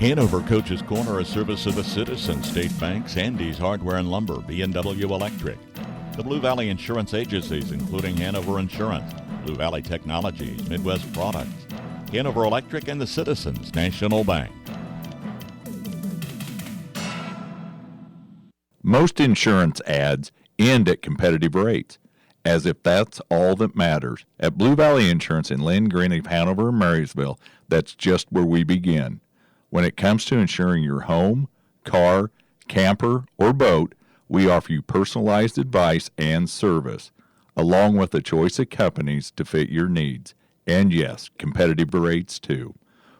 Hanover Coach's Corner, a service of the Citizens, State Bank, Sandy's Hardware and Lumber, B&W Electric, the Blue Valley Insurance Agencies, including Hanover Insurance, Blue Valley Technologies, Midwest Products, Hanover Electric, and the Citizens National Bank. Most insurance ads end at competitive rates, as if that's all that matters. At Blue Valley Insurance in Lynn, Greenleaf, Hanover, and Marysville, that's just where we begin. When it comes to insuring your home, car, camper, or boat, we offer you personalized advice and service, along with a choice of companies to fit your needs. And yes, competitive rates too.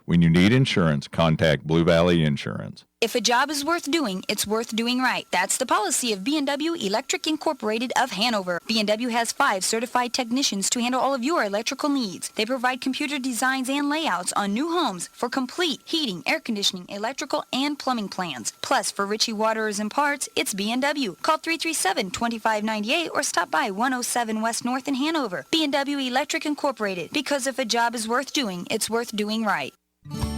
When you need insurance, contact Blue Valley Insurance. If a job is worth doing, it's worth doing right. That's the policy of B&W Electric Incorporated of Hanover. B&W has 5 certified technicians to handle all of your electrical needs. They provide computer designs and layouts on new homes for complete heating, air conditioning, electrical, and plumbing plans. Plus, for Ritchie Waterers and Parts, it's B&W. Call 337-2598 or stop by 107 West North in Hanover. B&W Electric Incorporated. Because if a job is worth doing, it's worth doing right.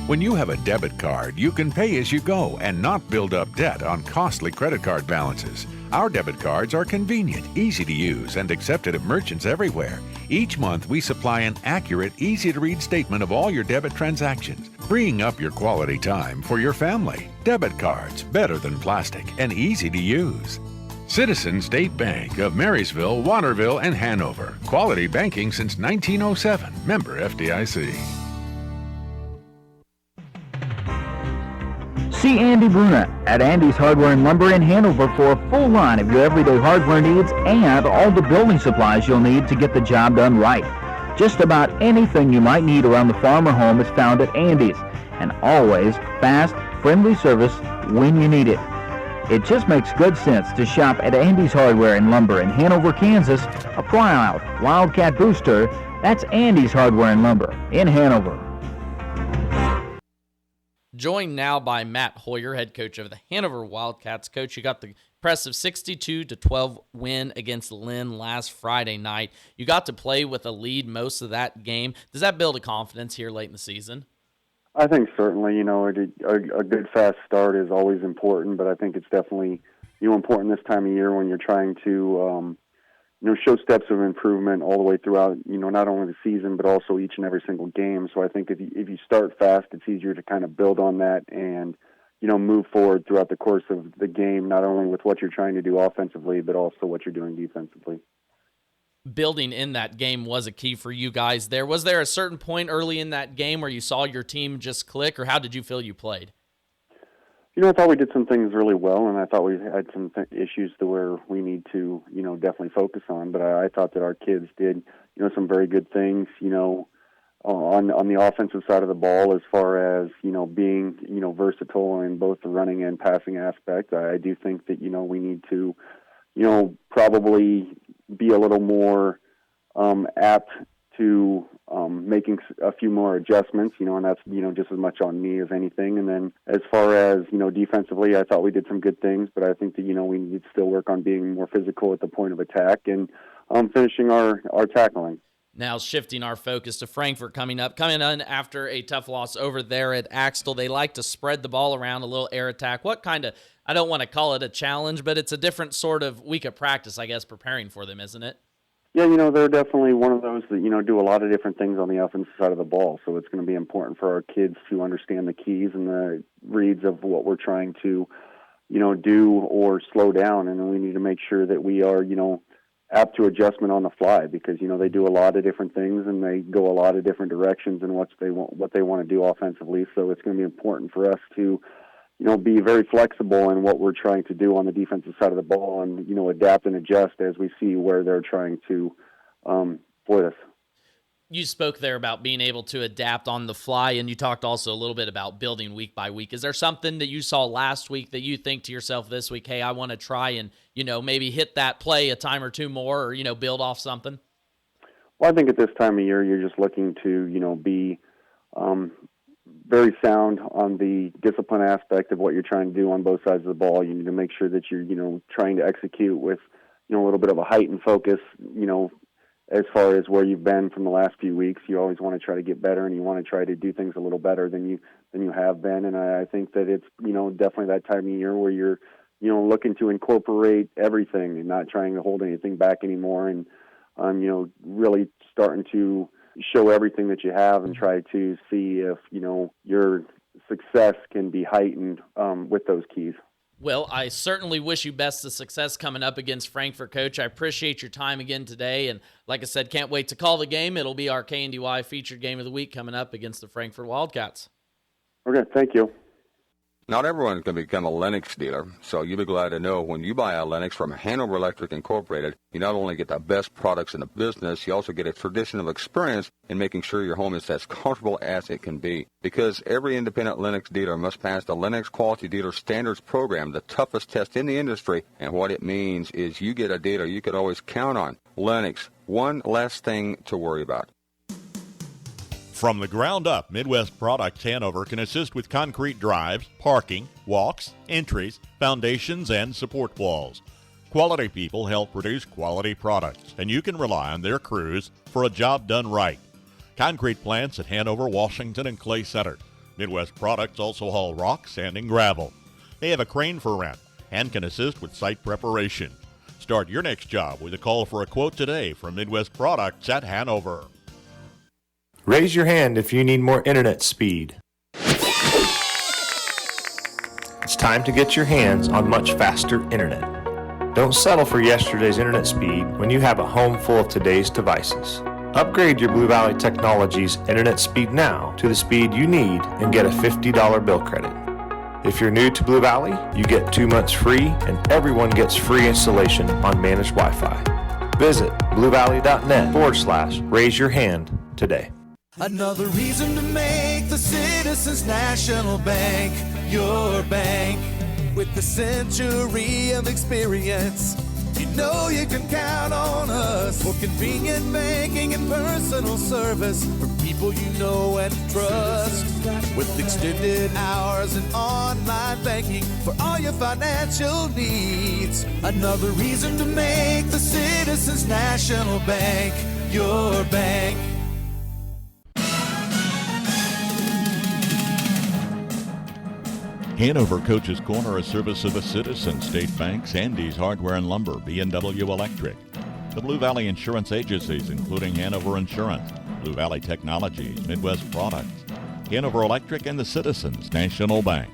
When you have a debit card, you can pay as you go and not build up debt on costly credit card balances. Our debit cards are convenient, easy to use, and accepted at merchants everywhere. Each month, we supply an accurate, easy-to-read statement of all your debit transactions, freeing up your quality time for your family. Debit cards, better than plastic and easy to use. Citizens State Bank of Marysville, Waterville, and Hanover. Quality banking since 1907. Member FDIC. See Andy Bruna at Andy's Hardware and Lumber in Hanover for a full line of your everyday hardware needs and all the building supplies you'll need to get the job done right. Just about anything you might need around the farm or home is found at Andy's, and always fast, friendly service when you need it. It just makes good sense to shop at Andy's Hardware and Lumber in Hanover, Kansas, a proud Wildcat booster. That's Andy's Hardware and Lumber in Hanover. Joined now by Matt Heuer, head coach of the Hanover Wildcats. Coach, you got the impressive 62-12 win against Lynn last Friday night. You got to play with a lead most of that game. Does that build a confidence here late in the season? I think certainly. A good fast start is always important, but I think it's definitely important this time of year when you're trying to show steps of improvement all the way throughout, not only the season, but also each and every single game. So I think if you start fast, it's easier to kind of build on that and, move forward throughout the course of the game, not only with what you're trying to do offensively, but also what you're doing defensively. Building in that game was a key for you guys there. Was there a certain point early in that game where you saw your team just click, or how did you feel you played? I thought we did some things really well, and I thought we had some issues to where we need to, definitely focus on. But I thought that our kids did, some very good things, on the offensive side of the ball as far as, being, versatile in both the running and passing aspect. I do think that, we need to, probably be a little more apt to making a few more adjustments, and that's, just as much on me as anything. And then as far as, defensively, I thought we did some good things, but I think that, we need to still work on being more physical at the point of attack and finishing our tackling. Now shifting our focus to Frankfort coming in after a tough loss over there at Axtell. They like to spread the ball around, a little air attack. What kind of, I don't want to call it a challenge, but it's a different sort of week of practice, I guess, preparing for them, isn't it? Yeah, they're definitely one of those that, do a lot of different things on the offensive side of the ball. So it's going to be important for our kids to understand the keys and the reads of what we're trying to, do or slow down. And then we need to make sure that we are, apt to adjustment on the fly because, they do a lot of different things and they go a lot of different directions in what they want to do offensively. So it's going to be important for us to, be very flexible in what we're trying to do on the defensive side of the ball and, adapt and adjust as we see where they're trying to exploit us. You spoke there about being able to adapt on the fly, and you talked also a little bit about building week by week. Is there something that you saw last week that you think to yourself this week, hey, I want to try and, maybe hit that play a time or two more or, build off something? Well, I think at this time of year, you're just looking to, be very sound on the discipline aspect of what you're trying to do on both sides of the ball. You need to make sure that you're, trying to execute with, a little bit of a heightened focus, as far as where you've been from the last few weeks. You always want to try to get better, and you want to try to do things a little better than you have been. And I think that it's, definitely that time of year where you're, looking to incorporate everything and not trying to hold anything back anymore, and really starting to show everything that you have and try to see if, your success can be heightened with those keys. Well, I certainly wish you best of success coming up against Frankfort, Coach. I appreciate your time again today, and like I said, can't wait to call the game. It'll be our KNDY featured game of the week coming up against the Frankfort Wildcats. Okay, thank you. Not everyone can become a Lennox dealer, so you'll be glad to know when you buy a Lennox from Hanover Electric Incorporated, you not only get the best products in the business, you also get a traditional experience in making sure your home is as comfortable as it can be. Because every independent Lennox dealer must pass the Lennox Quality Dealer Standards Program, the toughest test in the industry, and what it means is you get a dealer you could always count on. Lennox, one less thing to worry about. From the ground up, Midwest Products Hanover can assist with concrete drives, parking, walks, entries, foundations, and support walls. Quality people help produce quality products, and you can rely on their crews for a job done right. Concrete plants at Hanover, Washington, and Clay Center. Midwest Products also haul rock, sand, and gravel. They have a crane for rent and can assist with site preparation. Start your next job with a call for a quote today from Midwest Products at Hanover. Raise your hand if you need more internet speed. It's time to get your hands on much faster internet. Don't settle for yesterday's internet speed when you have a home full of today's devices. Upgrade your Blue Valley Technologies internet speed now to the speed you need and get a $50 bill credit. If you're new to Blue Valley, you get 2 months free and everyone gets free installation on managed Wi-Fi. Visit bluevalley.net/raise your hand today. Another reason to make the Citizens National Bank your bank. With a century of experience, you know you can count on us for convenient banking and personal service for people you know and trust. With extended hours and online banking for all your financial needs. Another reason to make the Citizens National Bank your bank. Hanover Coach's Corner, a service of the Citizen, State Bank, Sandy's Hardware and Lumber, B&W Electric, the Blue Valley Insurance Agencies, including Hanover Insurance, Blue Valley Technologies, Midwest Products, Hanover Electric, and the Citizens National Bank.